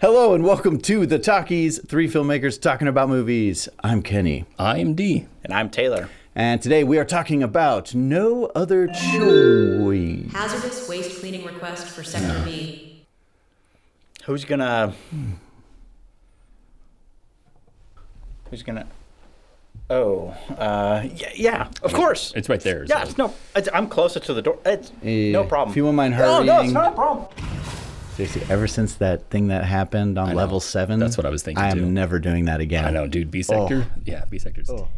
Hello and welcome to The Talkies, three filmmakers talking about movies. I'm Kenny. I am D. And I'm Taylor. And today we are talking about No Other Choice. Hazardous waste cleaning request for Sector B. Who's gonna... Yeah, of course. It's right there. Yeah, So. I'm closer to the door. It's no problem. If you wouldn't mind hurrying. No, it's not a problem. Seriously, ever since that thing that happened on level 7, That's what I was thinking, I am too. never doing that again. I know, dude. B sector. Oh. Yeah, B sector's terrible.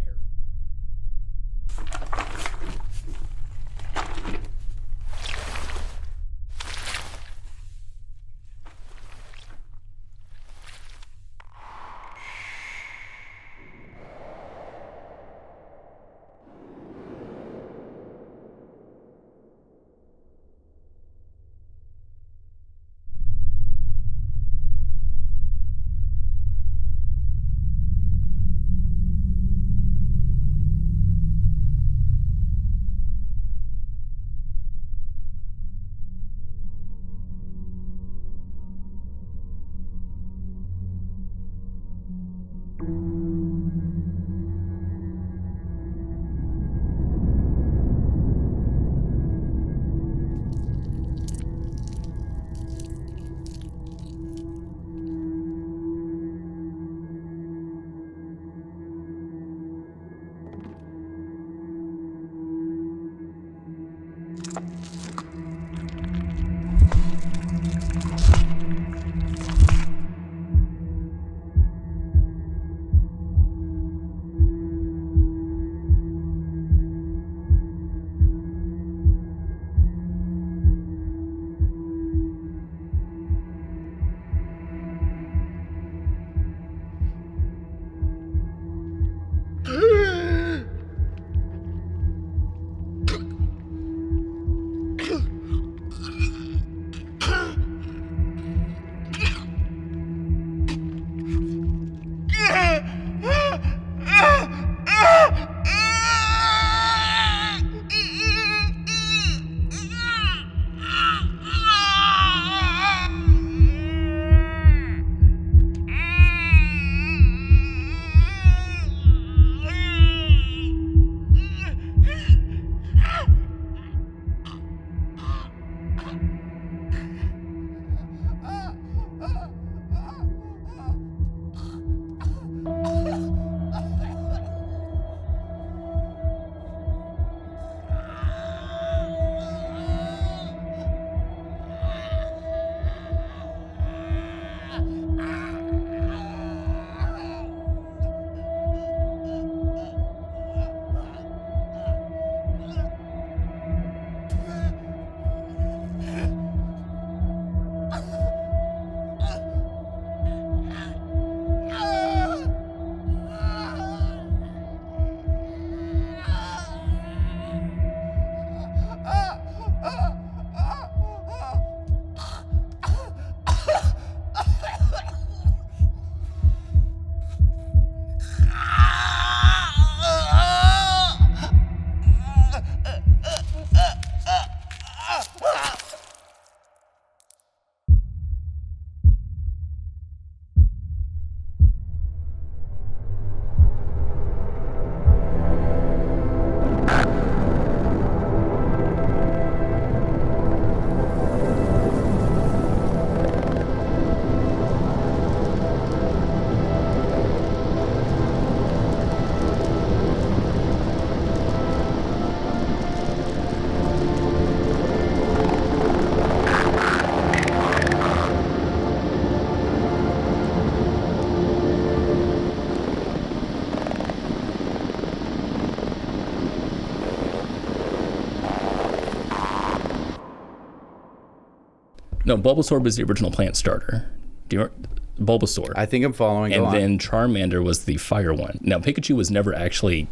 No, Bulbasaur was the original plant starter. Do you remember? Bulbasaur. I think I'm following. And then Charmander was the fire one. Now, Pikachu was never actually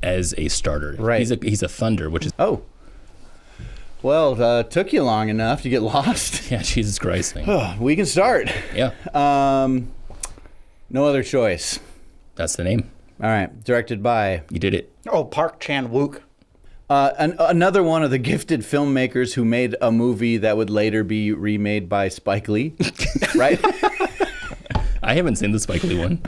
as a starter. Right. He's a thunder, which is... Oh. Well, took you long enough to get lost. Yeah, Jesus Christ. We can start. Yeah. No Other Choice. That's the name. All right. Directed by... You did it. Oh, Park Chan-wook. Another one of the gifted filmmakers who made a movie that would later be remade by Spike Lee, right? I haven't seen the Spike Lee one.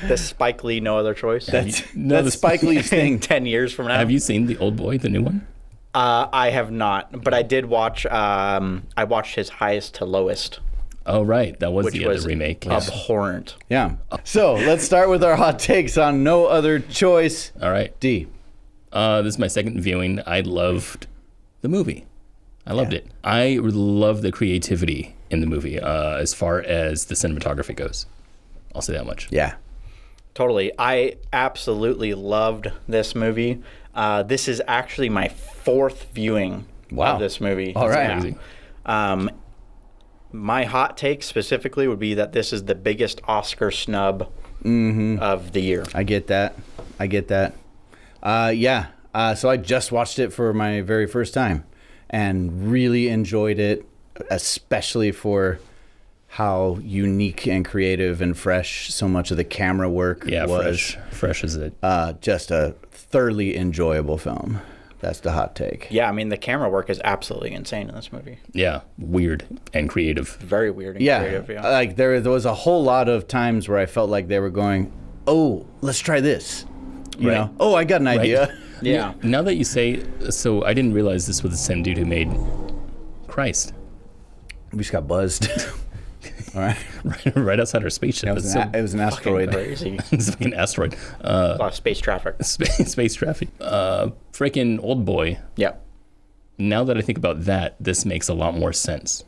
The Spike Lee, No Other Choice. That's the- Spike Lee's thing. 10 years from now. Have you seen the Old Boy, the new one? I have not, but I did watch. I watched his Highest to Lowest, Oh, right. That was which the was other remake. abhorrent. Yeah. So let's start with our hot takes on No Other Choice. All right. D. This is my second viewing. I loved the movie. I loved it. I love the creativity in the movie as far as the cinematography goes. I'll say that much. Yeah. Totally. I absolutely loved this movie. This is actually my fourth viewing Wow. of this movie. All right. Crazy. My hot take specifically would be that this is the biggest Oscar snub of the year. I get that. Yeah. So I just watched it for my very first time and really enjoyed it, especially for how unique and creative and fresh so much of the camera work Yeah, was. fresh as it. Just a thoroughly enjoyable film. That's the hot take. Yeah, I mean, the camera work is absolutely insane in this movie. Yeah, weird and creative. Very weird and Yeah, creative. Yeah. like there was a whole lot of times where I felt like they were going, "Oh, let's try this," you Right. know. Oh, I got an idea. Yeah. Now that you say, so I didn't realize this was the same dude who made Christ. We just got buzzed. All right, right outside our spaceship. it was, It's it was an asteroid. Crazy. it's like an asteroid. A lot of space traffic. Space traffic. Freaking Old Boy. Yeah. Now that I think about that, this makes a lot more sense.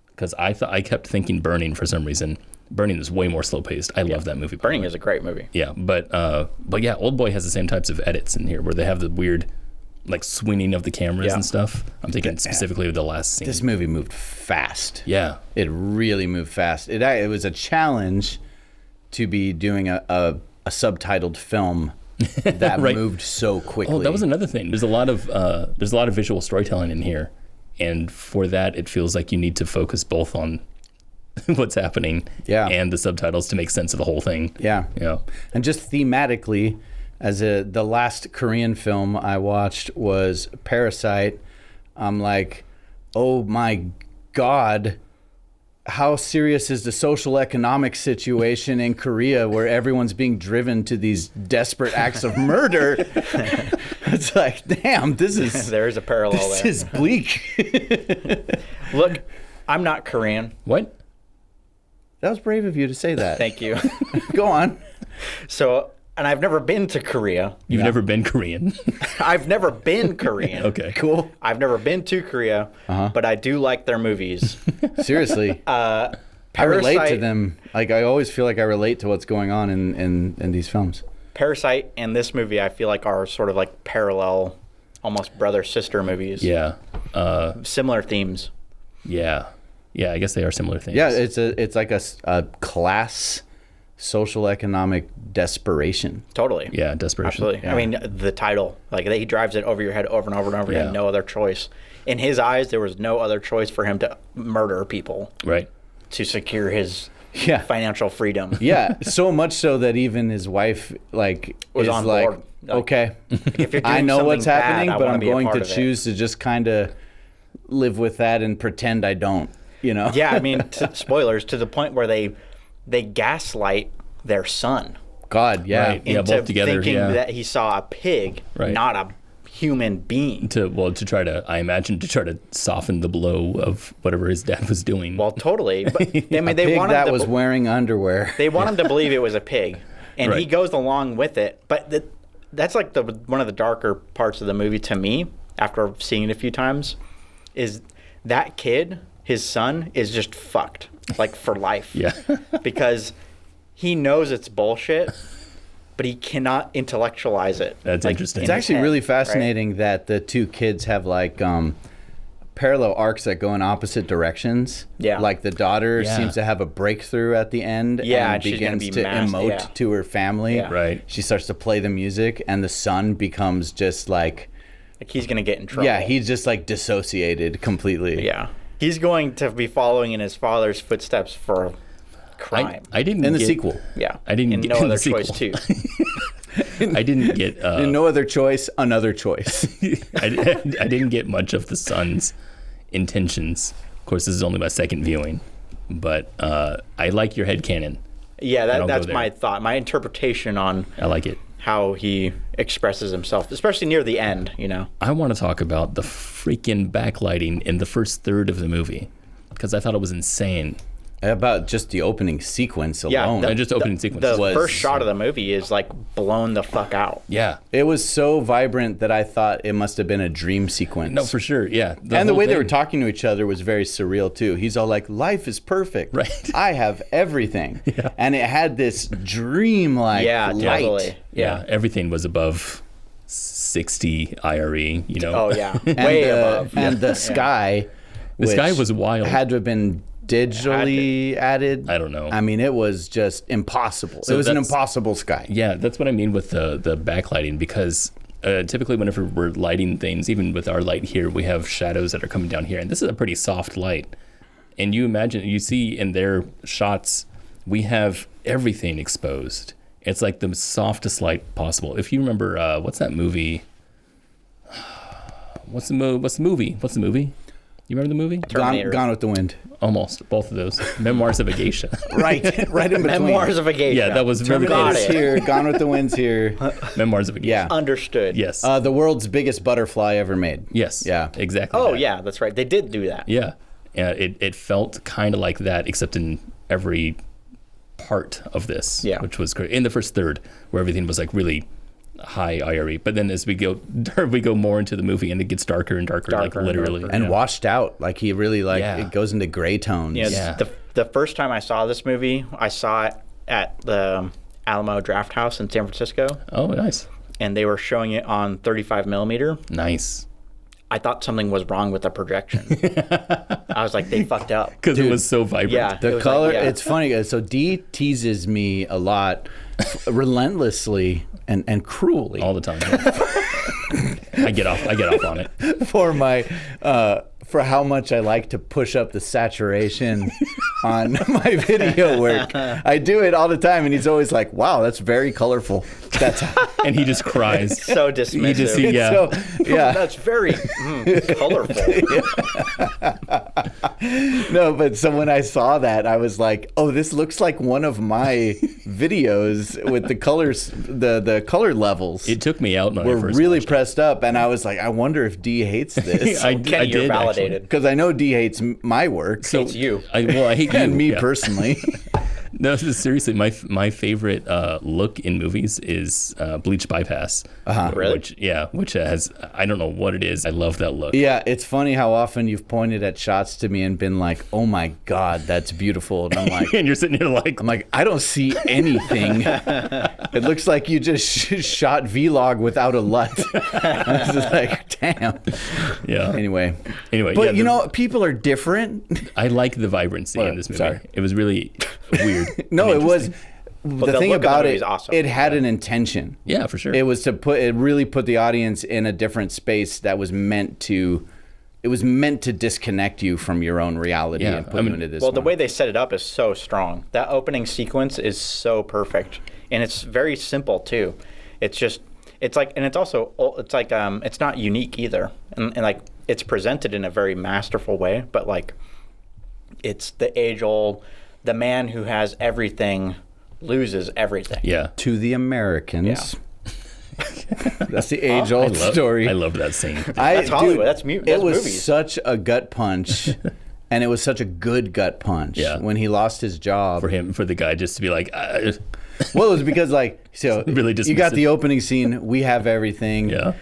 Because I kept thinking Burning for some reason. Burning is way more slow paced. I love that movie. by the Burning way. is a great movie. Yeah, but yeah, Old Boy has the same types of edits in here where they have the weird, like swinging of the cameras Yeah. and stuff. I'm thinking specifically of the last scene. This movie moved fast. Yeah, It really moved fast. It was a challenge to be doing a subtitled film that Right. moved so quickly. Oh, that was another thing. There's a lot of visual storytelling in here, and for that, it feels like you need to focus both on what's happening and the subtitles to make sense of the whole thing. Yeah. Yeah. And just thematically, the last Korean film I watched was Parasite. I'm like, oh my God, how serious is the social economic situation in Korea where everyone's being driven to these desperate acts of murder? It's like, damn, this is There is a parallel this there. is bleak. Look, I'm not Korean. What? That was brave of you to say that. Thank you. Go on. So, and I've never been to Korea. You've never been Korean? I've never been Korean. Okay. Cool. I've never been to Korea, but I do like their movies. Seriously. I relate to Parasite- them. Like, I always feel like I relate to what's going on in these films. Parasite and this movie, I feel like, are sort of like parallel, almost brother-sister movies. Yeah. Similar themes. Yeah. Yeah, I guess they are similar things. Yeah, it's like a class, social economic desperation. Totally. Yeah, desperation. Absolutely. I mean, the title, like he drives it over your head over and over and over Yeah. again. No other choice. In his eyes, there was no other choice for him to murder people Right. to secure his Yeah. financial freedom. Yeah, so much so that even his wife Was is on like, board. Like, okay, If you're doing I know what's something bad, happening, I but wanna I'm be a going part to of it. choose to just kind of live with that and pretend I don't. You know? Yeah, I mean, spoilers to the point where they gaslight their son God, yeah. Right. Yeah, into both together, thinking yeah. that he saw a pig, Right. not a human being. To try to soften the blow of whatever his dad was doing. Well, totally. But I mean, A they pig want him that to was wearing underwear. They want him to believe it was a pig, and he Right. goes along with it. But that's like one of the darker parts of the movie to me. After seeing it a few times, is that kid, his son, is just fucked, like for life. Yeah. Because he knows it's bullshit, but he cannot intellectualize it. That's interesting. It's in his actually head, really right? fascinating that the two kids have like parallel arcs that go in opposite directions. Yeah. Like the daughter Yeah. seems to have a breakthrough at the end Yeah, and and she's gonna begins be to massive, emote yeah. to her family. Yeah. Right. She starts to play the music and the son becomes just like, Like he's gonna get in trouble. yeah, he's just like dissociated completely. yeah. He's going to be following in his father's footsteps for crime. I didn't In the get, sequel. yeah. I didn't And get no in the other choice sequel. too. I didn't get And no other choice, another choice. I didn't get much of the son's intentions. Of course, this is only my second viewing, but I like your headcanon. Yeah, don't that's go there. my thought, my interpretation on I like it. how he expresses himself, especially near the end, you know. I want to talk about the freaking backlighting in the first third of the movie because I thought it was insane. About just the opening sequence Yeah, alone. And just opening sequence. The was- first shot of the movie is like blown the fuck out. Yeah. It was so vibrant that I thought it must have been a dream sequence. No, for sure. Yeah. And the whole way they were thing. talking to each other was very surreal too. He's all like, "Life is perfect. Right. I have everything." And it had this dream-like Yeah, light. totally. Yeah. Everything was above 60 IRE, you know? Oh yeah, And way the, above. And the sky, The sky which was wild. had to have been digitally added. I don't know. I mean, it was just impossible. So it was an that's- impossible sky. Yeah, that's what I mean with the backlighting because typically whenever we're lighting things, even with our light here, we have shadows that are coming down here. And this is a pretty soft light. And you see in their shots, we have everything exposed. It's like the softest light possible. If you remember, what's that movie? What's the movie? You remember the movie? Terminator. Gone with the Wind. Almost both of those. Memoirs of a Geisha. Right in between. Memoirs of a Geisha. Yeah, that was Got Terminator's it. here. Gone with the Wind's here. Memoirs of a Geisha. Yeah. Understood. Yes. The world's biggest butterfly ever made. Yes. Yeah. Exactly. Oh that. yeah, that's right. They did do that. Yeah. It felt kind of like that, except in every part of this, Yeah. which was great. In the first third, where everything was like really high IRE, but then as we go more into the movie, and it gets darker and darker, like Darker and literally, darker. And yeah. washed out. Like he really Yeah. it goes into gray tones. Yeah, Yeah. The first time I saw this movie, I saw it at the Alamo Draft House in San Francisco, Oh, nice, and they were showing it on 35 millimeter. nice, I thought something was wrong with the projection. I was like, they fucked up. because it was so vibrant. Yeah. It The was color, like, yeah. it's funny. So D teases me a lot, relentlessly and cruelly all the time. I get off on it. for my for how much I like to push up the saturation on my video work. I do it all the time, and he's always like, "Wow, that's very colorful." That's And he just cries. So dismissive. just see- Yeah. So, yeah. That's very colorful. No, but so when I saw that, I was like, "Oh, this looks like one of my videos with the colors, the color levels." It took me out when I were first really watched pressed up, and I was like, "I wonder if D hates this." I Kenny, you're did, validated. Because I know D hates my work. Hates you. I hate you. And me yeah. personally. No, seriously, my favorite look in movies is Bleach Bypass. Really? Which has, I don't know what it is. I love that look. Yeah, it's funny how often you've pointed at shots to me and been like, "Oh my God, that's beautiful." And I'm like, And you're sitting here like, I don't see anything. It looks like you just shot vlog without a LUT. I was just like, damn. yeah. Anyway, Anyway, but yeah, you know, people are different. I like the vibrancy in this movie. Sorry. It was really weird. No, and it was. interesting. The the thing look of the about movie it, is awesome. it had an intention. Yeah, for sure. It was it really put the audience in a different space that was meant to. It was meant to disconnect you from your own reality Yeah, and put I you mean- into this. Well, the one. way they set it up is so strong. That opening sequence is so perfect, and it's very simple too. It's just, it's like, and it's also, it's like, it's not unique either, and like it's presented in a very masterful way. But like, it's the age-old, the man who has everything loses everything. yeah. To the Americans. That's the age-old story. I love that scene. That's Hollywood. That's It was movies. such a gut punch, and it was such a good gut punch. Yeah. When he lost his job. For the guy just to be like, Well, it was because Really you got dismissive. the opening scene. We have everything. Yeah.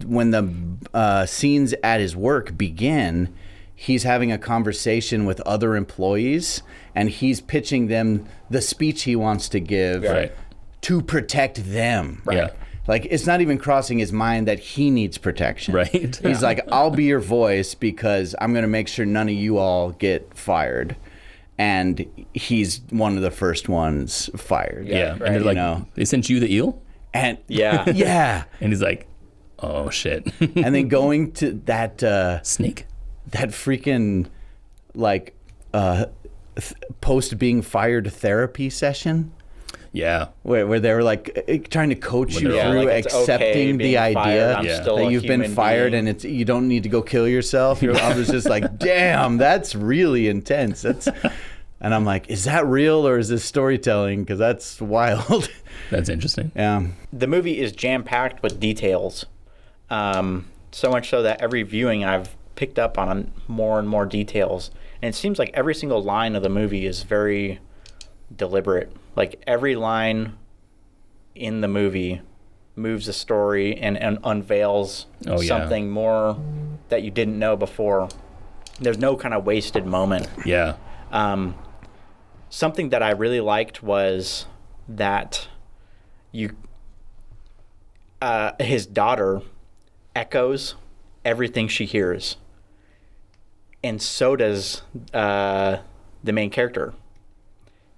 When the scenes at his work begin, he's having a conversation with other employees, and he's pitching them the speech he wants to give Right. to protect them. Yeah. Like, it's not even crossing his mind that he needs protection. Right. He's like, I'll be your voice because I'm going to make sure none of you all get fired. And he's one of the first ones fired. yeah. right. And they're You like, know. they sent you the eel? And Yeah. yeah. And he's like, oh shit. And then going to that Snake? that freaking like post being fired therapy session. Yeah. where they were like trying to coach you they're all through like, it's okay accepting being the fired, idea I'm Yeah. still that a you've been human fired being. and you don't need to go kill yourself. I was just like, damn, that's really intense. And I'm like, is that real or is this storytelling? Because that's wild. That's interesting. Yeah. The movie is jam-packed with details. So much so that every viewing I've picked up on more and more details. And it seems like every single line of the movie is very deliberate. Like every line in the movie moves the story and unveils something more that you didn't know before. There's no kind of wasted moment. Yeah. Something that I really liked was that his daughter echoes everything she hears, and so does the main character.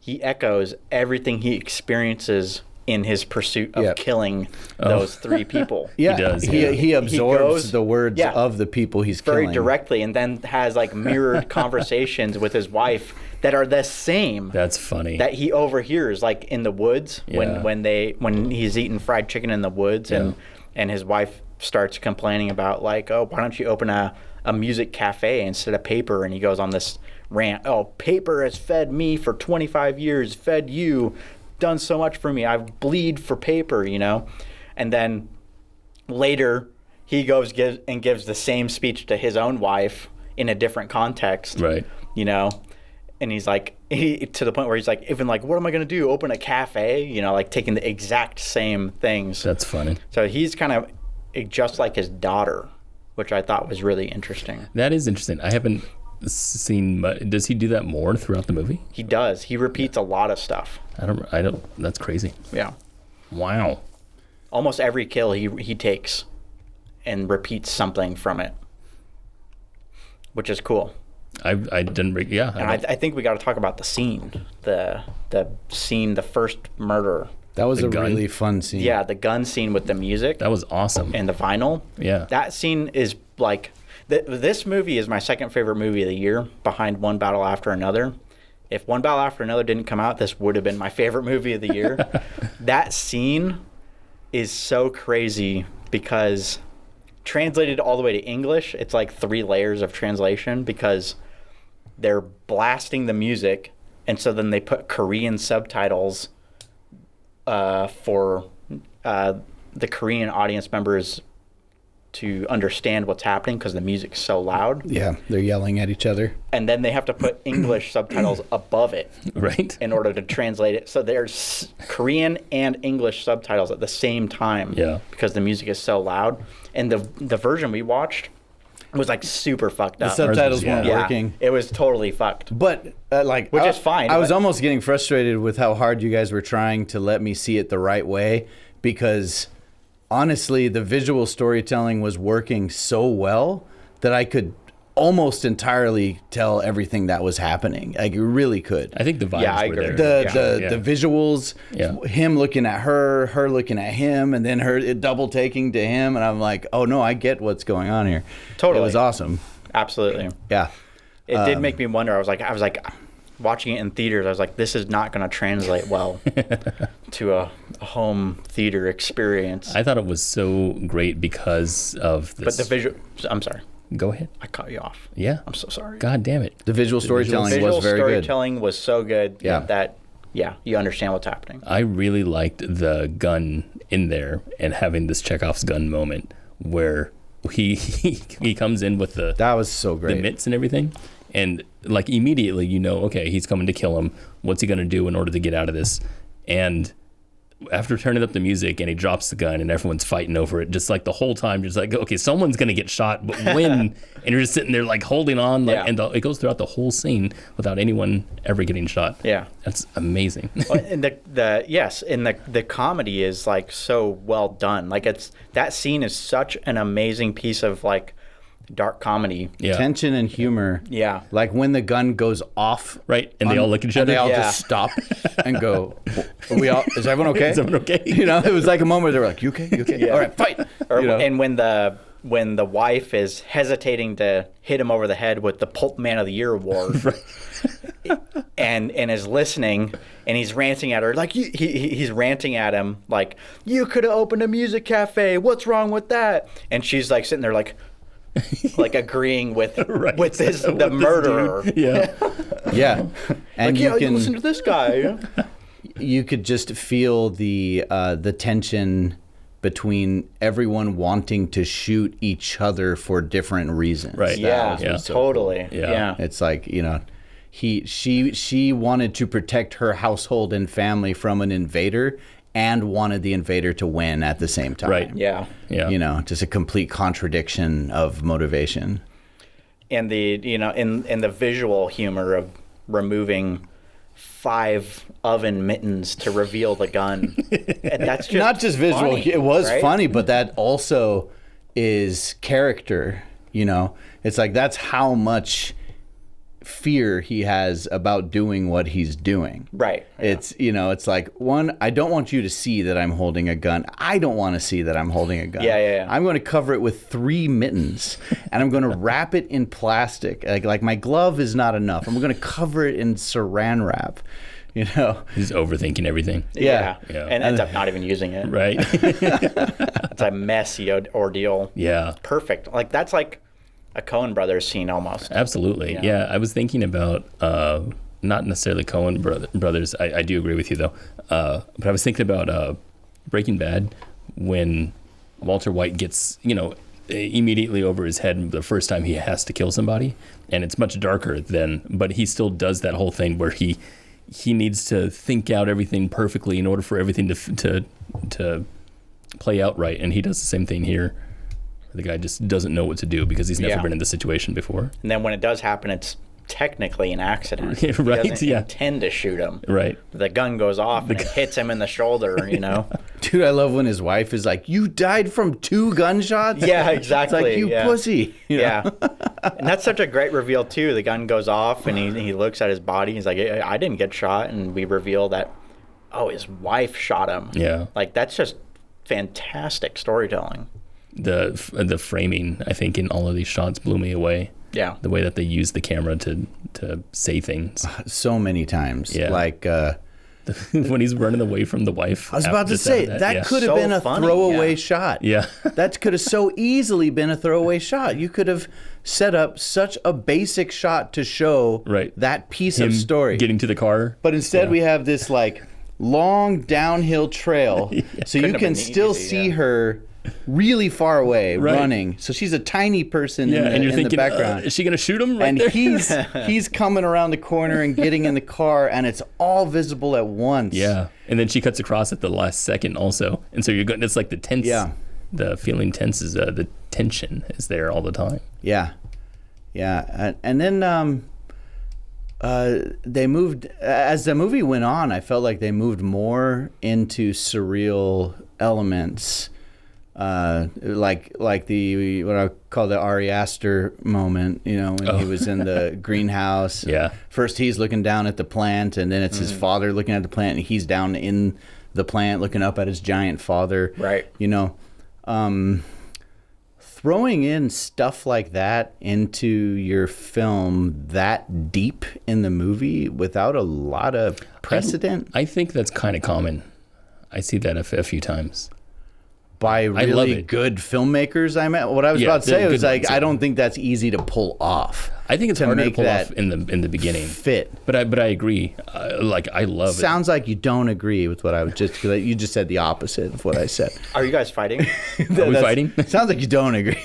He echoes everything he experiences in his pursuit of killing those 3 people. Yeah, He does, He absorbs goes- the words yeah. of the people he's Very killing. directly, and then has like mirrored conversations with his wife that are the same. That's funny. That he overhears, like in the woods, Yeah. when he's eating fried chicken in the woods, and his wife starts complaining about like, oh, why don't you open a music cafe instead of paper? And he goes on this rant. Oh, paper has fed me for 25 years, fed you, done so much for me. I bleed for paper, you know. And then later he gives the same speech to his own wife in a different context, Right. you know. And he's like, to the point where he's like, even like, what am I going to do? Open a cafe? You know, like taking the exact same things. That's funny. So he's kind of just like his daughter, which I thought was really interesting. That is interesting. I haven't seen does he do that more throughout the movie? He does. He repeats a lot of stuff. I don't that's crazy. Yeah. Wow. Almost every kill he takes and repeats something from it, which is cool. I didn't break. Yeah. And I think we got to talk about the scene, the scene, the first murder. That was The a gun? really fun scene. Yeah, the gun scene with the music that was awesome. and the vinyl. Yeah. That scene is like, this movie is my second favorite movie of the year, behind One Battle After Another. If One Battle After Another didn't come out, this would have been my favorite movie of the year. That scene is so crazy because translated all the way to English, it's like 3 layers of translation because they're blasting the music, and so then they put Korean subtitles for the Korean audience members to understand what's happening because the music's so loud. Yeah, they're yelling at each other. And then they have to put English subtitles above it Right. in order to translate it. So there's Korean and English subtitles at the same time. Yeah. Because the music is so loud. And the version we watched was like super fucked The up. subtitles yeah. weren't Yeah, working. it was totally fucked. But like, Which is fine, I was but- almost getting frustrated with how hard you guys were trying to let me see it the right way, because honestly, the visual storytelling was working so well that I could almost entirely tell everything that was happening. Like, you really could. I think the vibes Yeah, I were agree. there. The visuals, Yeah. him looking at her looking at him, and then her double taking to him, and I'm like, oh no, I get what's going on here. Totally. It was awesome. Absolutely. Yeah. It did make me wonder. I was like watching it in theaters. I was like, this is not going to translate well to a home theater experience. I thought it was so great because of this. But the visual. I'm sorry. Go ahead. I cut you off. Yeah. I'm so sorry. God damn it. The visual storytelling Visual was very good. storytelling was so good Yeah. that you understand what's happening. I really liked the gun in there and having this Chekhov's gun moment where he comes in with the That was so great. mitts and everything, and like immediately okay, he's coming to kill him. What's he gonna do in order to get out of this? And after turning up the music and he drops the gun and everyone's fighting over it, just like the whole time, just like, okay, someone's gonna get shot, but when? And you're just sitting there like holding on, like, Yeah. and it goes throughout the whole scene without anyone ever getting shot. Yeah. That's amazing. And the comedy is like so well done. Like that scene is such an amazing piece of like dark comedy. Yeah. Tension and humor. Yeah. Like when the gun goes off. Right, and they all look at each and other. they all Yeah. just stop and go, is everyone okay? Is everyone okay? You know, it was like a moment where they were like, you okay? You okay? Yeah. All right, fight. Or, You know? And when the wife is hesitating to hit him over the head with the Pulp Man of the Year award, and is listening, and he's ranting at her like he's ranting at him like, you could have opened a music cafe. What's wrong with that? And she's like sitting there like agreeing with Right. with the murderer. Yeah. Yeah, and Like, you you can listen to this guy. you could just feel the tension between everyone wanting to shoot each other for different reasons. Right. Yeah, Yeah. totally. Yeah. Yeah. It's like, she wanted to protect her household and family from an invader and wanted the invader to win at the same time. Right. Yeah. Yeah. Just a complete contradiction of motivation. And in the visual humor of removing 5 oven mittens to reveal the gun. And that's just Not just visual, funny, it was right? funny, but that also is character, It's like that's how much fear he has about doing what he's doing. Right. It's it's like, one, I don't want you to see that I'm holding a gun. I don't want to see that I'm holding a gun. Yeah. I'm going to cover it with 3 mittens and I'm going to wrap it in plastic. Like my glove is not enough. I'm going to cover it in saran wrap. He's overthinking everything. Yeah. Yeah. And ends up not even using it. Right. It's a messy ordeal. Yeah. Perfect. Like that's like a Coen Brothers scene almost. Absolutely. Yeah. I was thinking about not necessarily Coen brothers. I do agree with you though. But I was thinking about Breaking Bad when Walter White gets, immediately over his head the first time he has to kill somebody, and it's much darker but he still does that whole thing where he needs to think out everything perfectly in order for everything to play out right, and he does the same thing here. The guy just doesn't know what to do because he's never been in this situation before. And then when it does happen, it's technically an accident. Right, He doesn't yeah. intend to shoot him. Right. The gun goes off and it hits him in the shoulder, Dude, I love when his wife is like, you died from 2 gunshots? Yeah, exactly. It's like, you pussy. Yeah. And that's such a great reveal, too. The gun goes off and he looks at his body. He's like, I didn't get shot. And we reveal that, his wife shot him. Yeah. Like, that's just fantastic storytelling. The framing, I think, in all of these shots blew me away. Yeah. The way that they use the camera to say things. So many times. Yeah. Like, When he's running away from the wife. I was about to say, that could have So been a funny, throwaway yeah. shot. Yeah. That could have so easily been a throwaway shot. You could have set up such a basic shot to show that piece Him of story. getting to the car. But instead we have this like long downhill trail. So you Couldn't have can been still easy, see yeah. her really far away Right. running. So she's a tiny person Yeah, and you're in thinking, the background. is she going to shoot him right And there? he's coming around the corner and getting in the car, and it's all visible at once. Yeah. And then she cuts across at the last second also. And so you're going, it's like the tense. Yeah. The feeling tense is, the tension is there all the time. Yeah. Yeah. And then they moved, as the movie went on, I felt like they moved more into surreal elements. Like the what I call the Ari Aster moment, when he was in the greenhouse. Yeah. First he's looking down at the plant, and then it's his father looking at the plant, and he's down in the plant looking up at his giant father. Right. Throwing in stuff like that into your film that deep in the movie without a lot of precedent I think that's kind of common. I see that a few times. by love really it. good filmmakers. What I was Yeah, about to say they're was good like, ones, I yeah. don't think that's easy to pull off. I think it's harder to make pull that off in the beginning. fit. But I agree. I love it. Sounds like you don't agree with what I was because you just said the opposite of what I said. Are you guys fighting? Are we fighting? Sounds like you don't agree.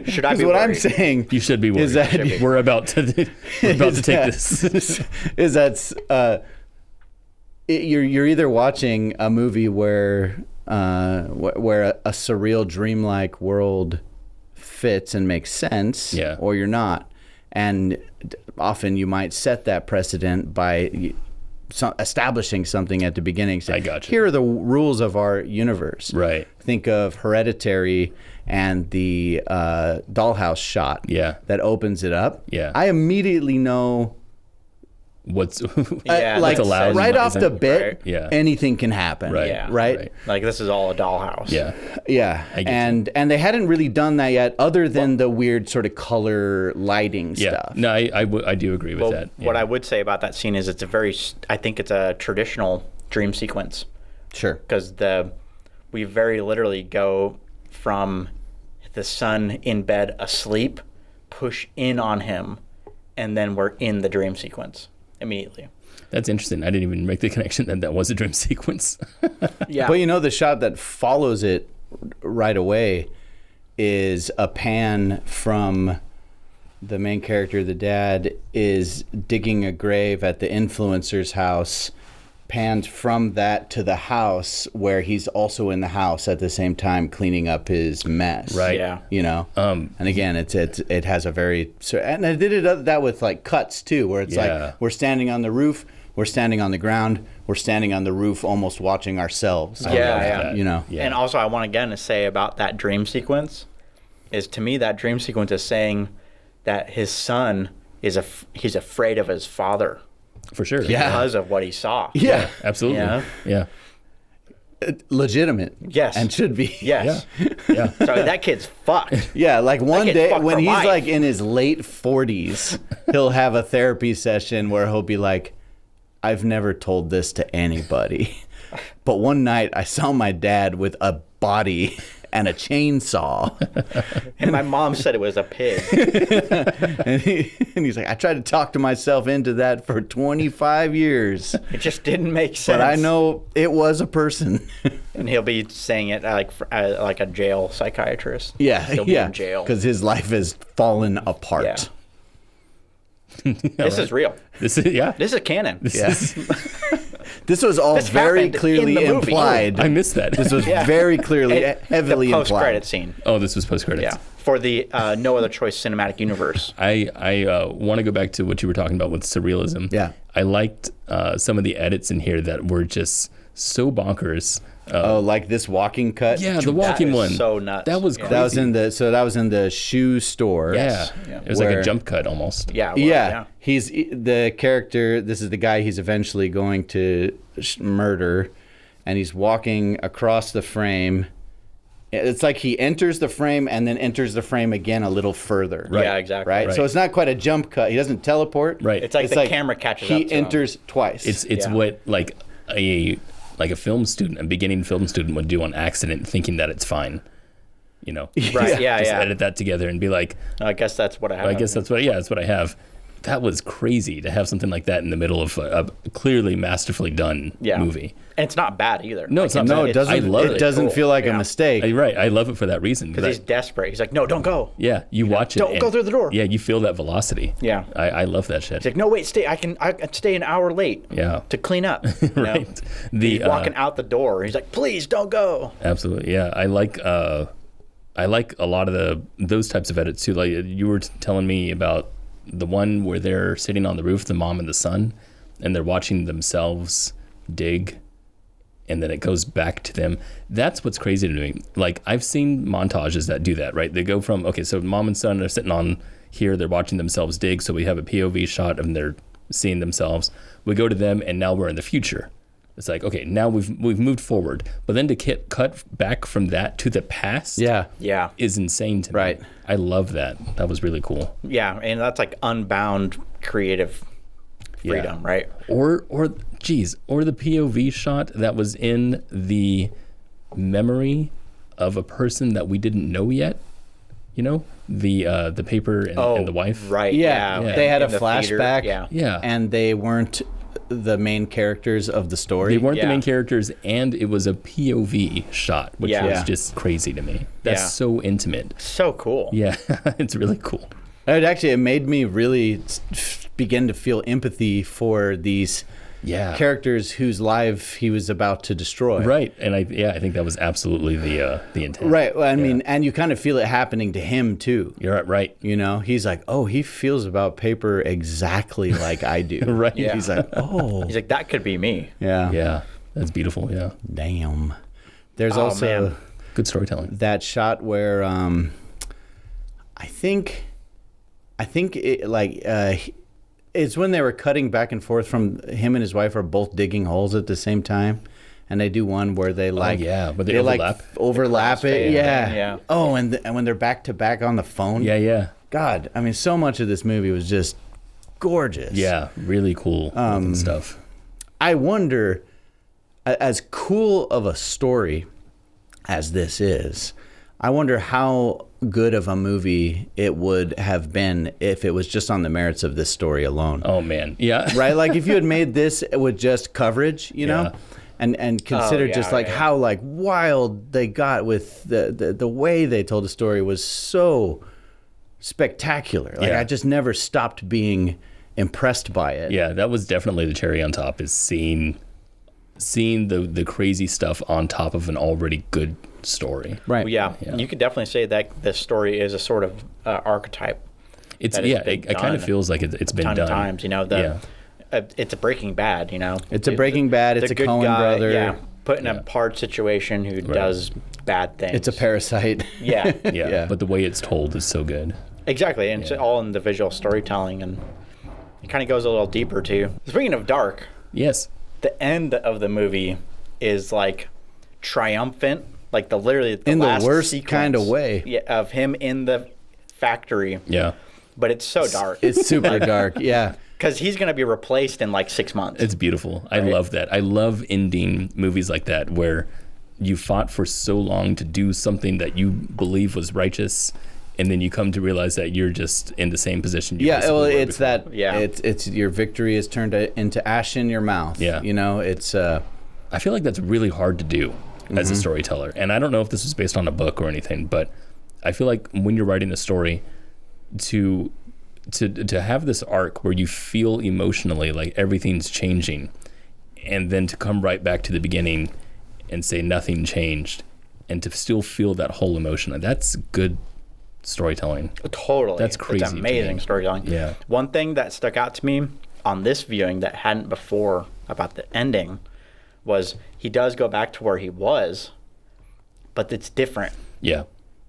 Should I be what I'm worried? saying You should be worried. is that we're about to take this. is that you're either watching a movie where a surreal, dreamlike world fits and makes sense, Yeah. or you're not. And often you might set that precedent by establishing something at the beginning. Say, I gotcha. Here are the rules of our universe. Right. Think of Hereditary and the dollhouse shot Yeah. that opens it up. Yeah. I immediately know what's Yeah, like what's allowed and right what off the isn't. bit, Right. Yeah. anything can happen. Right. Yeah. Right. Like this is all a dollhouse. Yeah. Yeah. I get And they hadn't really done that yet, other than the weird sort of color lighting Yeah. stuff. No, I do agree with Well, that. what Yeah. I would say about that scene is I think it's a traditional dream sequence Sure. because we very literally go from the son in bed asleep, push in on him, and then we're in the dream sequence immediately. That's interesting. I didn't even make the connection that that was a dream sequence. Yeah. But the shot that follows it right away is a pan from the main character. The dad is digging a grave at the influencer's house, panned from that to the house where he's also in the house at the same time cleaning up his mess. Right. Yeah. And again, it has a very, and I did that with like cuts too, where it's Yeah. like we're standing on the roof, we're standing on the ground, we're standing on the roof, almost watching ourselves. I Yeah, love yeah. that. Yeah. And also, I want again to say about that dream sequence is to me that dream sequence is saying that his son he's afraid of his father For sure. Yeah. because of what he saw. Yeah. Absolutely. Yeah. Yeah. Legitimate. Yes. And should be. Yes. Yeah. So that kid's fucked. Yeah, like one kid's day fucked when for he's life. like in his late 40s, he'll have a therapy session where he'll be like, I've never told this to anybody, but one night I saw my dad with a body and a chainsaw. And my mom said it was a pig. and he's like, I tried to talk to myself into that for 25 years, It just didn't make sense. but I know it was a person. And he'll be saying it like a jail psychiatrist. Yeah, He'll be yeah, in jail. because his life has fallen apart. Yeah. This is real. This is This is canon. Yeah. This was all This very happened in clearly the movie. implied. I missed that. This was Yeah. very clearly, heavily the post-credit implied. scene. Oh, this was post credits. Yeah. For the No Other Choice cinematic universe. I want to go back to what you were talking about with surrealism. Yeah. I liked some of the edits in here that were just so bonkers. Oh, like this walking cut? Yeah, the walking is one. so nuts. That was Yeah. crazy. That was in the shoe store. Yeah. Yeah. It was like Where- a jump cut almost. Yeah. Well, Yeah, he's the character. This is the guy he's eventually going to murder, and he's walking across the frame. It's like he enters the frame and then enters the frame again a little further. Right. Yeah, exactly. Right? Right. So it's not quite a jump cut. He doesn't teleport. Right. It's like the camera catches he up to him. enters twice. It's Yeah. what like a film student, a beginning film student would do on accident, thinking that it's fine. You know, Right. Yeah. just Yeah. edit that together and be like, I guess that's what I have. I guess that's what I have. That was crazy to have something like that in the middle of a clearly masterfully done movie. And it's not bad either. No, it's not no, bad. it doesn't. I love it it. doesn't Cool. feel like a Yeah. mistake. Right, I love it for that reason. Because he's desperate. He's like, no, don't go. Yeah, you watch it. don't and- go through the door. Yeah, you feel that velocity. Yeah. I love that shit. He's like, no, wait, stay. I can stay an hour late. Yeah. To clean up. You know? Right. The He's walking out the door. He's like, please don't go. absolutely. Yeah, I like a lot of those types of edits too. Like you were telling me about the one where they're sitting on the roof, the mom and the son, and they're watching themselves dig, and then it goes back to them. That's what's crazy to me. Like I've seen montages that do that, right? They go from, okay, so mom and son are sitting on here, they're watching themselves dig, so we have a POV shot of them, they're seeing themselves. We go to them, and now we're in the future. It's like, okay, now we've moved forward, but then to cut back from that to the past, Yeah. Yeah. is insane to me. Right. I love that. That was really cool. Yeah. And that's like unbound creative freedom, right? Or the POV shot that was in the memory of a person that we didn't know yet. You know, the paper and the wife. Right. Yeah. Yeah. They had a In the theater, flashback. Yeah. Yeah. And they weren't the main characters of the story. They weren't the Yeah. main characters, and it was a POV shot, which Yeah. was Yeah. just crazy to me. That's Yeah. so intimate. So cool. Yeah, it's really cool. It made me really begin to feel empathy for these Yeah. characters whose life he was about to destroy. Right, and I think that was absolutely the intent. Right. Well, I mean, and you kind of feel it happening to him too. You're right. You know, he's like, oh, he feels about paper exactly like I do. Right. Yeah. He's like, oh, He's like, that could be me. yeah. Yeah, that's beautiful. Yeah, Damn. There's Oh, also man. good storytelling. that shot where I think it, like It's when they were cutting back and forth from him and his wife are both digging holes at the same time. And they do one where they like, but they overlap. Like overlap it. Yeah. Yeah. Oh, and when they're back to back on the phone. Yeah. God, I mean, so much of this movie was just gorgeous. Yeah, really cool stuff. I wonder, as cool of a story as this is, I wonder how good of a movie it would have been if it was just on the merits of this story alone. Oh man, yeah. Right? Like if you had made this with just coverage, you know? Yeah. And consider just like how like wild they got with the way they told the story was so spectacular. Like I just never stopped being impressed by it. Yeah, that was definitely the cherry on top, is seeing the crazy stuff on top of an already good story. Right. Yeah, you could definitely say that this story is a sort of archetype. It kind of feels like it's been done times. You know, it's a Breaking Bad. You know, it's a Breaking Bad. It's a good Coen guy, brother. Yeah, put in a hard situation who does bad things. It's a Parasite. Yeah. Yeah, but the way it's told is so good. Exactly, and it's all in the visual storytelling, and it kind of goes a little deeper too. Speaking of dark, Yes. the end of the movie is like triumphant, like literally the In the last worst sequence, kind of way. Yeah, of him in the factory. Yeah. But it's so dark. It's super dark. Yeah. Because he's going to be replaced in like 6 months. It's beautiful. I love that. I love ending movies like that where you fought for so long to do something that you believe was righteous, and then you come to realize that you're just in the same position. Well, it's before. that. Yeah. It's your victory is turned into ash in your mouth. Yeah. You know, it's. I feel like that's really hard to do as a storyteller, and I don't know if this was based on a book or anything, but I feel like when you're writing a story, to have this arc where you feel emotionally like everything's changing, and then to come right back to the beginning and say nothing changed, and to still feel that whole emotion, that's good storytelling. Totally. That's crazy. It's amazing storytelling. Yeah. One thing that stuck out to me on this viewing that hadn't before about the ending was he does go back to where he was, but it's different. Yeah.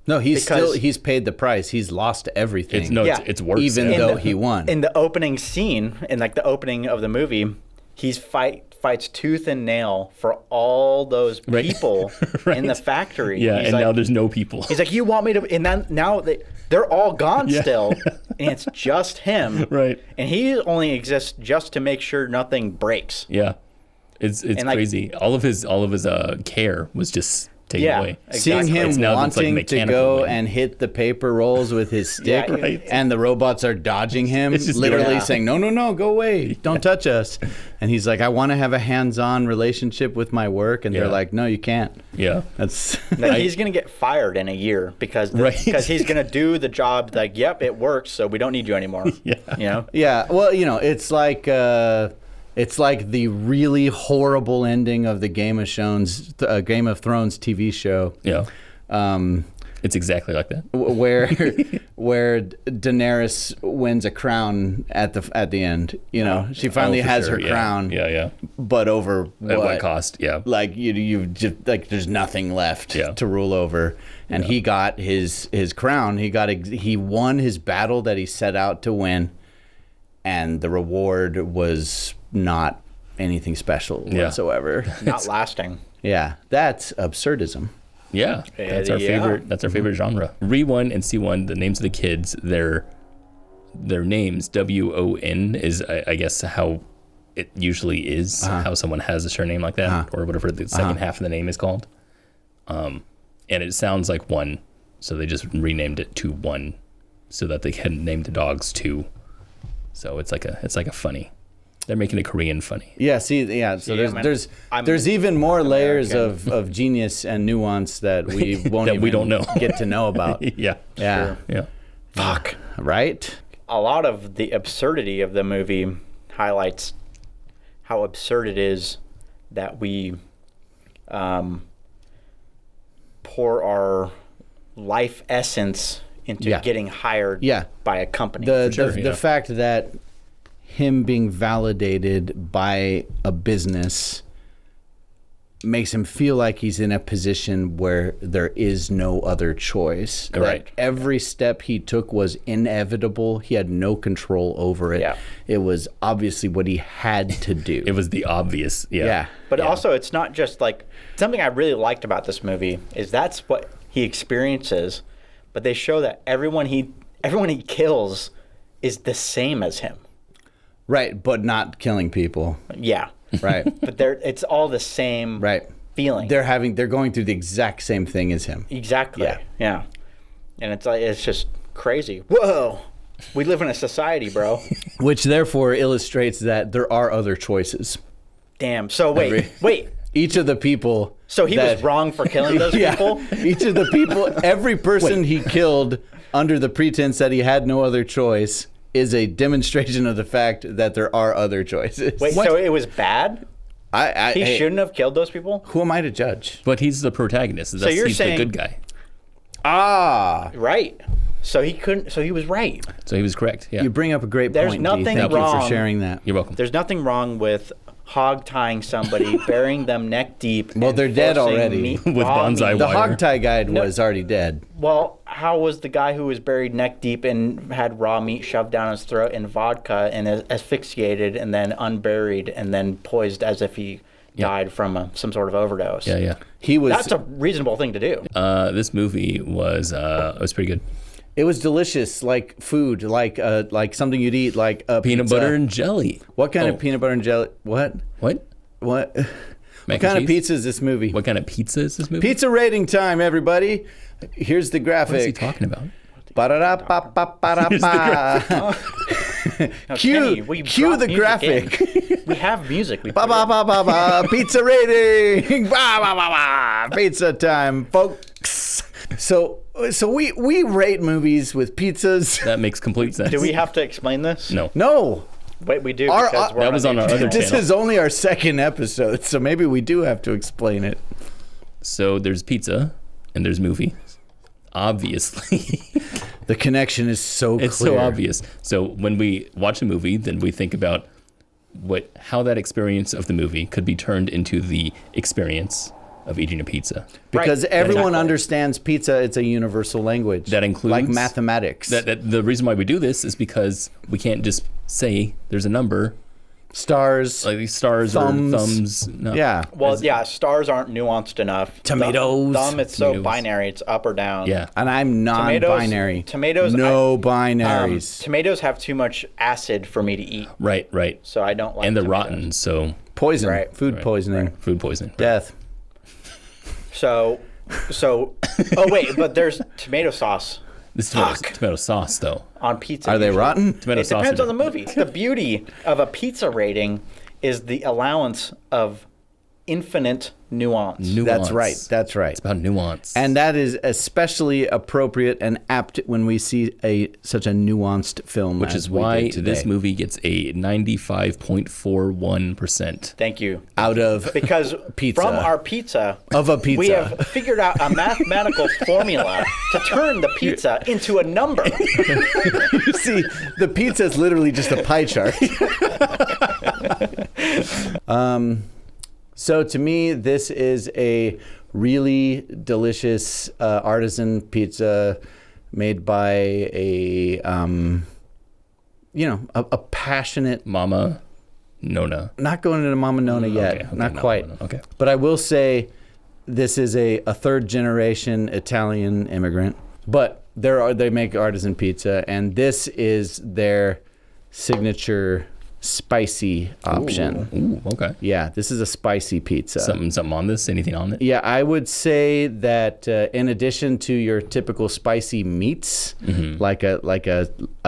No, Because- he's paid the price. He's lost everything. It's worse. even though he won. In the opening scene, in like the opening of the movie, he's fights tooth and nail for all those people in the factory. Yeah, He's and like, now there's no people. he's like, you want me to? And then now they're all gone still, and it's just him. Right. And he only exists just to make sure nothing breaks. Yeah. It's like- crazy. All of his care was just taken away. Seeing exactly. him It's now it's like wanting to mechanical go way. and hit the paper rolls with his stick, Yeah, right. and the robots are dodging him, It's just literally yeah. saying, no, go away, don't touch us. And he's like, I want to have a hands-on relationship with my work, and they're Yeah. like, no, you can't. Yeah. That's Now, he's gonna get fired in a year because he's gonna do the job. Like, yep, it works, so we don't need you anymore. Yeah. You know. yeah. Well, it's like the really horrible ending of the Game of Thrones TV show. Yeah. It's exactly like that. where Daenerys wins a crown at the end. You know, she finally Oh, for has sure, her yeah. crown. Yeah. But over At what cost? Yeah. Like you just like there's nothing left Yeah. to rule over, and he got his crown. He won his battle that he set out to win, and the reward was not anything special whatsoever. Not lasting. Yeah, that's absurdism. Yeah. That's our favorite. That's our favorite genre. Re1 and C1, the names of the kids, their names, WON, is I guess how it usually is, how someone has a surname like that, or whatever the second half of the name is called. And it sounds like one, so they just renamed it to One, so that they can name the dogs Two. So it's like a funny. They're making a Korean funny. Yeah, see, yeah. So there's even more layers of genius and nuance that we won't That even we don't know. get to know about. Yeah. Yeah, Yeah. Fuck. right. A lot of the absurdity of the movie highlights how absurd it is that we pour our life essence into getting hired by a company. The fact that him being validated by a business makes him feel like he's in a position where there is no other choice. That Right. every step he took was inevitable. He had no control over it. Yeah. It was obviously what he had to do. It was the obvious. Yeah. yeah. But also, it's not just like something I really liked about this movie is that's what he experiences, but they show that everyone he kills is the same as him. Right, but not killing people. Yeah, Right. but it's all the same Right. feeling. They're going through the exact same thing as him. Exactly. Yeah. Yeah. And it's just crazy. Whoa. We live in a society, bro. Which therefore illustrates that there are other choices. Damn. So wait. Each of the people. So he was wrong for killing those people? Each of the people, every person he killed under the pretense that he had no other choice is a demonstration of the fact that there are other choices. Wait, so it was bad? He hey, shouldn't have killed those people? Who am I to judge? But he's the protagonist. you're He's saying- the good guy. Ah, Right. So he was right. So he was correct. Yeah. you bring up a great There's point. nothing Dee. Thank you wrong. for sharing that. You're welcome. There's nothing wrong with hog tying somebody, burying them neck deep. Well, and they're dead forcing already. With raw bonsai meat. The wire. hog tie guide was already dead. Well, how was the guy who was buried neck deep and had raw meat shoved down his throat in vodka and asphyxiated and then unburied and then poised as if he died from some sort of overdose? Yeah. He was. That's a reasonable thing to do. This movie was pretty good. It was delicious, like food, like something you'd eat, like a Peanut pizza. butter and jelly. What kind Oh. of peanut butter and jelly? What? What? What? Mac What and kind of cheese? pizza is this movie? What kind of pizza is this movie? Pizza rating time, everybody. Here's the graphic. What is he talking about? Ba-da-da-ba-ba-ba-da-ba. Now, Cue, Kenny, we cue brought the music graphic. in. We have music. We Ba put ba it- ba ba ba. Pizza rating. Ba ba ba ba. Pizza time, folks. So we rate movies with pizzas. That makes complete sense. Do we have to explain this? No. No, Wait, we do. Our- because we're that was on our the- other this channel. is only our second episode, so maybe we do have to explain it. So there's pizza and there's movie. Obviously. The connection is so clear. It's so obvious. So when we watch a movie, then we think about how that experience of the movie could be turned into the experience of eating a pizza. Because Right, everyone exactly. understands pizza. It's a universal language. That includes like mathematics. That the reason why we do this is because we can't just say there's a number Stars. like these stars Thumbs. or thumbs. No. Yeah. Well, yeah, stars aren't nuanced enough. Tomatoes. Thumb, it's so Tomatoes. binary. It's up or down. Yeah. And I'm non-binary. Tomatoes. No binaries. Tomatoes have too much acid for me to eat, Right. so I don't like. And they're tomatoes. rotten, so Poison. Right. Food poisoning. food poisoning. Death. So. Oh wait, but there's tomato sauce This is tomato sauce, though. on pizza. Are they usually. rotten? Tomato It sauce. depends on the movie. The beauty of a pizza rating is the allowance of infinite nuance. That's right. That's right. It's about nuance. And that is especially appropriate and apt when we see such a nuanced film, which as is we why did today. this movie gets a 95.41%. Thank you. out of Because Pizza. from our pizza, Of a pizza. we have figured out a mathematical formula to turn the pizza into a number. you see, the pizza is literally just a pie chart. So to me, this is a really delicious artisan pizza made by a passionate. Mama Nona. Not going into Mama Nona yet, okay, not no, quite. no, okay. But I will say, this is a third generation Italian immigrant. But they make artisan pizza, and this is their signature spicy option. Ooh, okay. Yeah, this is a spicy pizza. Something on this? Anything on it? Yeah, I would say that in addition to your typical spicy meats, like a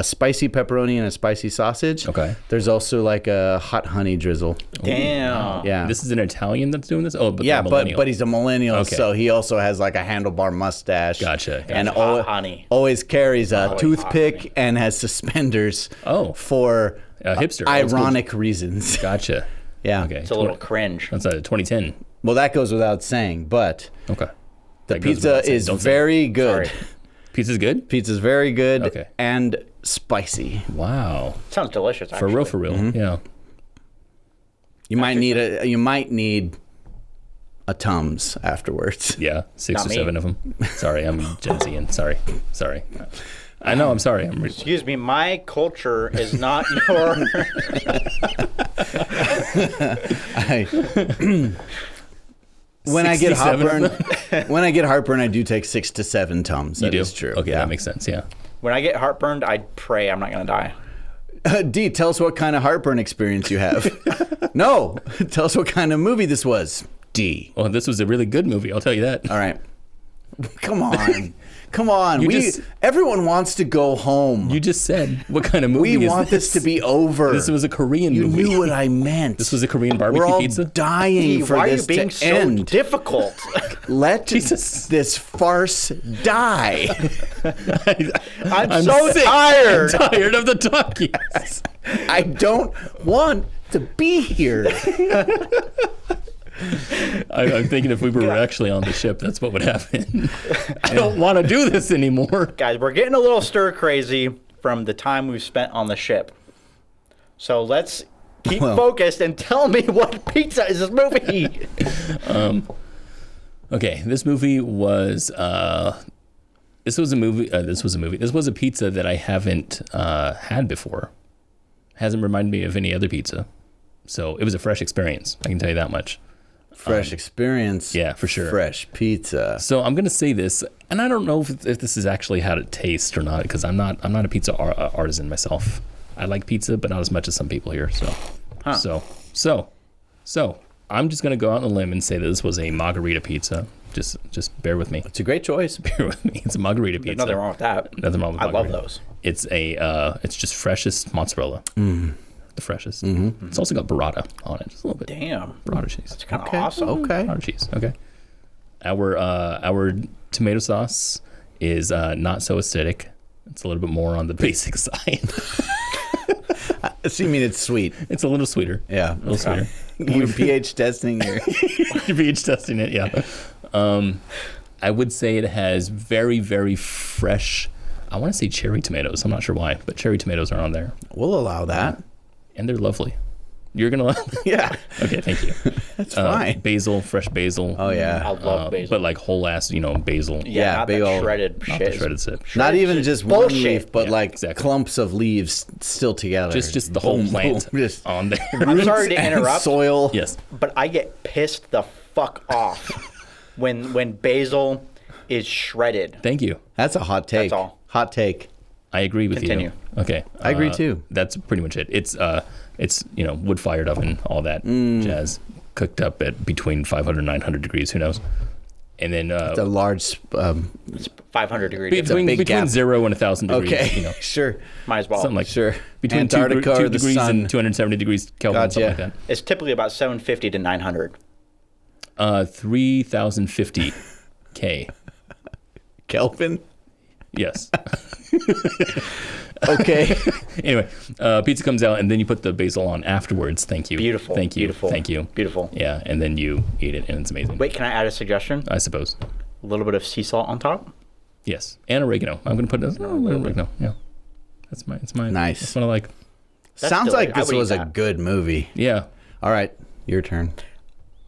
spicy pepperoni and a spicy sausage, Okay. there's also like a hot honey drizzle. Damn. Yeah. This is an Italian that's doing this? Oh, but Yeah, they're millennial. but he's a millennial, Okay. so he also has like a handlebar mustache. Gotcha. And Hot honey. always carries a Hot toothpick honey. and has suspenders Oh. for hipster. Old school. ironic reasons. Gotcha. Yeah. Okay. It's a little cringe. That's a 2010. Well, that goes without saying, but Okay. the That goes pizza without saying. is Don't say it. very good. Sorry. Pizza's good? Pizza's very good Okay. and spicy. Wow. Sounds delicious, For actually. real, for real. Mm-hmm. Yeah. You might need a Tums afterwards. Yeah, 6 Not or me. 7 of them. Sorry, I'm Gen Z, and sorry. I know, I'm sorry. Excuse me, my culture is not your. When I get 67 heartburn, I do take 6 to 7 Tums. That is true. Okay, that makes sense. Yeah. When I get heartburned, I pray I'm not going to die. D, tell us what kind of heartburn experience you have. No, tell us what kind of movie this was. D. Well, this was a really good movie. I'll tell you that. All right. Come on. Come on. You Everyone wants to go home. You just said what kind of movie We is want this to be over. This was a Korean You movie. knew what I meant. This was a Korean barbecue We're all pizza? dying for Why are you this being to so end. difficult? Let Jesus. this farce die. I'm so tired. I'm tired of the talkies. I don't want to be here. I'm thinking if we were actually on the ship, that's what would happen. I don't want to do this anymore. Guys, we're getting a little stir crazy from the time we've spent on the ship. So let's keep focused and tell me what pizza is this movie. Okay, this movie was this was a pizza that I haven't had before. Hasn't reminded me of any other pizza. So it was a fresh experience. I can tell you that much. Fresh experience. Yeah, for sure. Fresh pizza. So I'm gonna say this, and I don't know if this is actually how to taste or not, because I'm not a pizza artisan myself. I like pizza, but not as much as some people here. So I'm just gonna go out on a limb and say that this was a Margherita pizza. Just bear with me. It's a great choice. Bear with me. It's a Margherita pizza. Nothing wrong with that. Nothing wrong with I love Margherita. those. It's it's just freshest mozzarella. The freshest. Mm-hmm. It's also got burrata on it, just a little bit. Damn. Burrata cheese. It's kind of Okay. awesome. Okay. Burrata cheese. Okay. Our tomato sauce is not so acidic. It's a little bit more on the basic side. So you mean it's sweet? It's a little sweeter. Yeah. A little sweeter. You're pH testing your... You're pH testing it, yeah. I would say it has very, very fresh, I want to say cherry tomatoes. I'm not sure why, but cherry tomatoes are on there. We'll allow that. And they're lovely. You're going to love them? Yeah. Okay, thank you. That's fine. Basil, fresh basil. Oh, yeah. I love basil. But like whole ass, basil. Yeah, not big that old- shredded Not shit. the shredded sip. Not even Shredded just shit. one Bullshit. leaf, but Yeah, like exactly. clumps of leaves still together. Just the whole Boom, plant boom, just on there. I'm sorry to roots and interrupt. soil. Yes. But I get pissed the fuck off when basil is shredded. Thank you. That's a hot take. That's all. Hot take. I agree with Continue. you. Okay. I agree too. That's pretty much it. It's wood fired oven, all that jazz, cooked up at between 500 and 900 degrees. Who knows? And then The large... It's 500 degrees. between big gap. 0 and 1,000 degrees. okay. Sure. Might as well. Something like Sure. between Antarctica 2 or the degrees sun. and 270 degrees Kelvin, Gotcha. something like that. It's typically about 750 to 900. 3,050 K. Kelvin? Yes. Okay. Anyway, pizza comes out, and then you put the basil on afterwards. Thank you. Beautiful. Thank you. Beautiful. Thank you. Beautiful. Yeah, and then you eat it, and it's amazing. Wait, can I add a suggestion? I suppose. A little bit of sea salt on top? Yes, and oregano. I'm gonna put a little oregano. Yeah, that's mine. Nice. That's what I like. Sounds like delicious. I this would eat was a that. good movie. Yeah. All right. Your turn.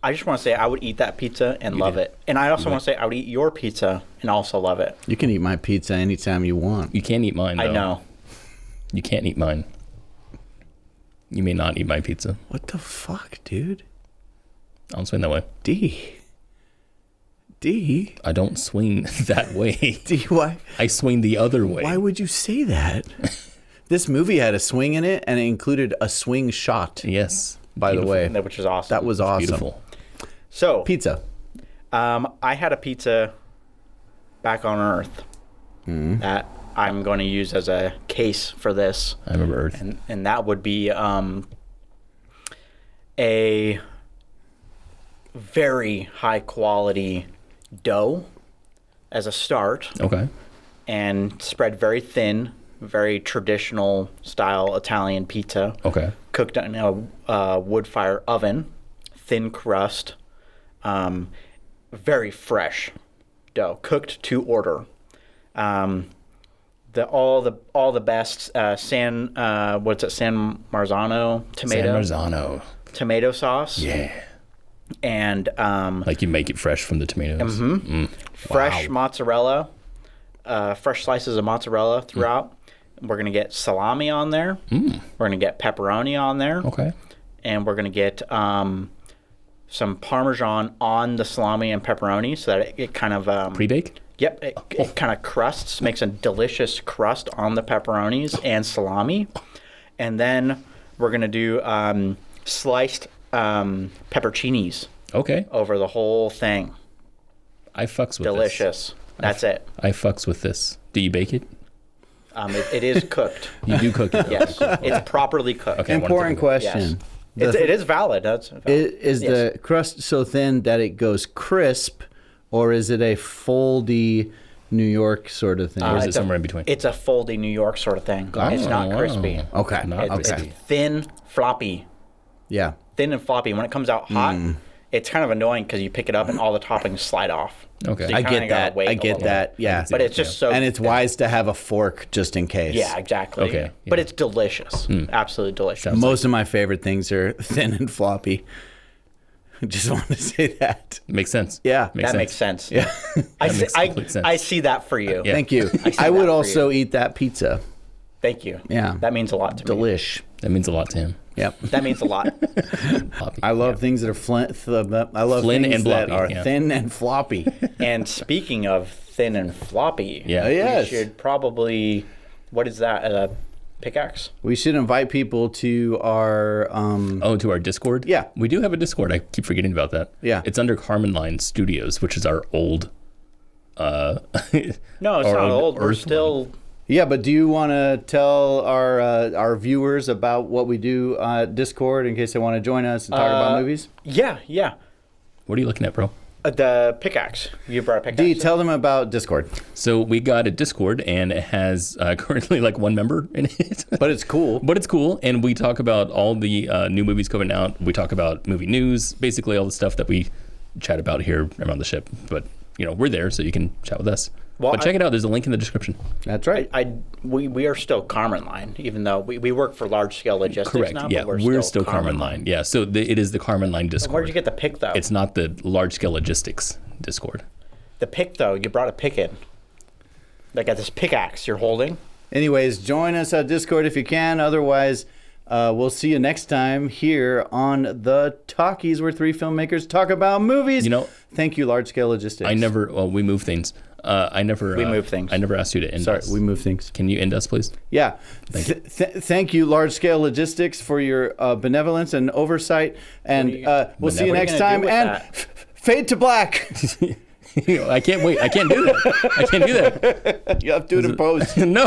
I just want to say I would eat that pizza and love it. And I also want to say I would eat your pizza and also love it. You can eat my pizza anytime you want. You can't eat mine, though. I know. You can't eat mine. You may not eat my pizza. What the fuck, dude? I don't swing that way. D. I don't swing that way. D, why? I swing the other way. Why would you say that? This movie had a swing in it, and it included a swing shot, Yes. by the way. Which is awesome. That was awesome. Beautiful. So, Pizza. I had a pizza back on Earth that I'm going to use as a case for this. I remember Earth. And that would be a very high quality dough as a start Okay. and spread very thin, very traditional style Italian pizza. Okay. Cooked in a wood fire oven, thin crust, very fresh dough, cooked to order. All the best San Marzano San Marzano. tomato sauce. Yeah. and Like you make it fresh from the tomatoes. fresh mozzarella, fresh slices of mozzarella throughout. We're going to get salami on there. We're going to get pepperoni on there. Okay. And we're going to get some Parmesan on the salami and pepperoni so that it kind of... Pre-bake? Yep, it kind of crusts, makes a delicious crust on the pepperonis and salami. And then we're going to do sliced pepperoncinis Okay. over the whole thing. I fucks with Delicious. this. That's it. I fucks with this. Do you bake it? It is cooked. You do cook it. Yes, it's properly cooked. Okay. Important Yes. question. It is valid. That's valid. Is Yes. the crust so thin that it goes crisp, or is it a foldy New York sort of thing? Or is it It's a- somewhere in between? It's a foldy New York sort of thing. It's not wow. crispy. Okay. Not It's crispy. thin, floppy. Yeah. Thin and floppy. When it comes out hot, it's kind of annoying because you pick it up and all the toppings slide off. Okay. So you I kinda get gotta that. wait I a get little. that. Yeah. But it's just so... And it's wise to have a fork just in case. Yeah, exactly. Okay, But yeah. it's delicious. Absolutely delicious. Most of my favorite things are thin and floppy. Just want to say that. Makes sense. Yeah. That makes sense. Yeah. I That see, makes complete sense. I see that for you. Yeah. Thank you. see I that would for also you. eat that pizza. Thank you. Yeah. That means a lot to me. Delish. That means a lot to him. Yep. That means a lot. Poppy. I love things that are I love Flin things and that floppy, are yeah. thin and floppy. And speaking of thin and floppy, Yeah. Yes. we should probably... What is that? A pickaxe? We should invite people to our Oh, to our Discord? Yeah. We do have a Discord. I keep forgetting about that. Yeah. It's under Carmen Line Studios, which is our old... No, it's Our not old. We're Earth still... Yeah, but do you want to tell our viewers about what we do Discord in case they want to join us and talk about movies? Yeah. What are you looking at, bro? The pickaxe. You brought a pickaxe. D, tell them about Discord. So we got a Discord, and it has currently like one member in it. But it's cool. But it's cool, and we talk about all the new movies coming out. We talk about movie news, basically all the stuff that we chat about here around the ship. But, you know, we're there, so you can chat with us. Well, but check it out. There's a link in the description. That's right. We are still Carmen Line, even though we work for large scale logistics Correct. now. Yeah, but we're still Carmen Line. Yeah, so it is the Carmen Line Discord. Where'd you get the pick though? It's not the large scale logistics Discord. The pick though. You brought a pick in. Like at this pickaxe you're holding. Anyways, join us at Discord if you can. Otherwise, we'll see you next time here on The Talkies, where three filmmakers talk about movies. You know, thank you, Large Scale Logistics. We move things. We move things. I never asked you to end Sorry, us. we move things. Can you end us, please? Yeah. Thank you, Large Scale Logistics, for your benevolence and oversight. And we'll see you What are you next gonna time. do with And that? fade to black. I can't wait. I can't do that. I can't do that. You have to do it in post. No.